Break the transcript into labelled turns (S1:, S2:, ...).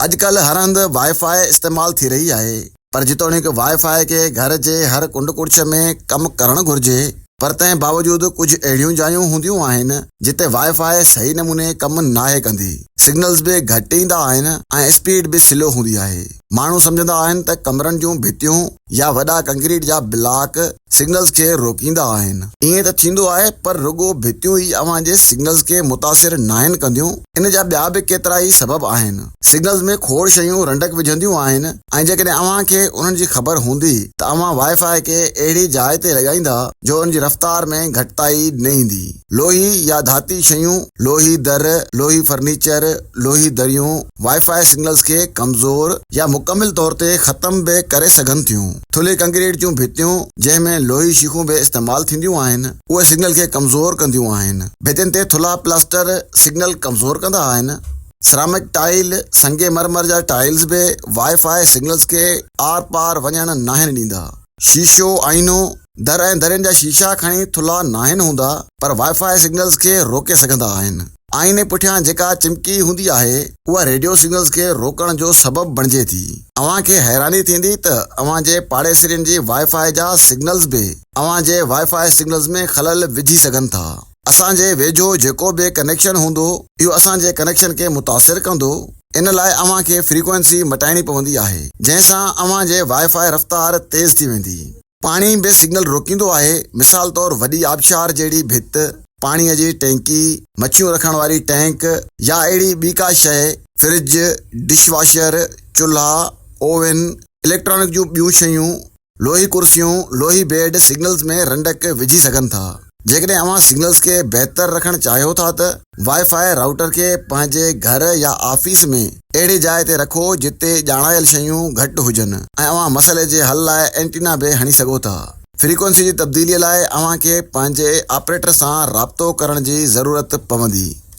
S1: अॼुकल्ह हर हंधि वाईफाई इस्तेमाल थी रही है, पर जेतोणीकि वाईफाई के घर जे हर कुंड कुड़छ में कम करण घुर्जे, पर तंहिं बावजूद कुछ अहिड़ियूं जायूं हूंदियूं आहिनि जिते वाईफाई सही नमूने कम नाहे कंदी। सिग्नल्स भी घटि ईंदा आहिनि ऐं स्पीड भी स्लो हूंदी आहे। माण्हू सम्झंदा आहिनि त कमरनि जूं भितियूं या वॾा कंक्रीट जा ब्लॉक सिग्नल्स खे रोकींदा आहिनि। ईअं त थींदो आहे, पर रुगो भितियूं ई अव्हां जे सिग्नल्स खे मुतासिर नाहिनि कंदियूं। इन जा ॿिया बि केतिरा ई सबब आहिनि। सिग्नल्स में खोड़ शयूं रंडक विझंदियूं आहिनि ऐं जेकॾहिं अव्हां खे उन्हनि जी ख़बर हूंदी त अव्हां वाईफाई खे अहिड़ी जाइ ते लॻाईंदा जो उन जी रफ़्तार में घटिताई न ईंदी। लोही या धाती शयूं, लोही दर, लोही फर्नीचर, लोही दरियूं वाईफाई सिग्नल्स खे कमज़ोर या मुकमिल तौर ते ख़त्म भी करे सघनि थियूं। थुल्ही कंक्रीट जूं भितियूं जंहिंमें लोही शीखूं भी इस्तेमाल थींदियूं आहिनि, उहे सिग्नल खे कमज़ोर कंदियूं आहिनि। भितियुनि ते थुल्हा प्लास्टर सिग्नल कमज़ोर कंदा आहिनि। सिरामिक टाइल, संगमरमर जा टाइल्स भी वाईफाई सिग्नल्स के आर पार वञण नाहिनि ॾींदा। शीशो, आईनो, दर ऐं दरियुनि जा शीशा खणी थुल्हा नाहिनि हूंदा, पर वाईफाई सिग्नल्स खे रोके सघंदा आहिनि। आईने पुठियां जेका चिमकी हूंदी आहे, उहा रेडियो सिग्नल्स खे रोकण जो सबब बणिजे थी। अव्हां खे हैरानी थींदी त अव्हां जे पाड़ेसिरियुनि जी वाईफाई जा सिग्नल्स भी अव्हां जे वाईफाई सिग्नल्स में खलल विझी सघनि था। असां जे वेझो जेको भी कनेक्शन हूंदो, इहो असां जे कनेक्शन खे मुतासिर कंदो। इन लाइ अव्हां खे फ्रीक्वेंसी मटाइणी पवंदी आहे, जंहिं सां अव्हां जे वाईफाई रफ़्तार तेज़ थी वेंदी। पाणी भी सिग्नल रोकींदो आहे। मिसाल तौर वॾी आबशार जहिड़ी भित, पाणीअ जी टैंकी, मच्छियूं रखण वारी टैंक या अहिड़ी ॿी का शइ, फ्रिज, डिशवॉशर, चुल्हा, ओवन, इलेक्ट्रॉनिक जूं ॿियूं शयूं, लोही कुर्सियूं, लोही बेड सिग्नल्स में रंडक विझी सघनि था। जेकॾहिं अव्हां सिग्नल्स खे बहितर रखणु चाहियो था त वाईफाई राउटर खे पंहिंजे घर या ऑफिस में अहिड़ी जाइ ते रखो जिते ॼाणायल शयूं घटि हुजनि ऐं अव्हां मसइले जे हल लाइ एंटीना भी हणी सघो था। फ्रीक्वेंसी जी तब्दीलीअ लाइ अव्हां खे पंहिंजे ऑपरेटर सां राब्तो करण जी ज़रूरत पवंदी।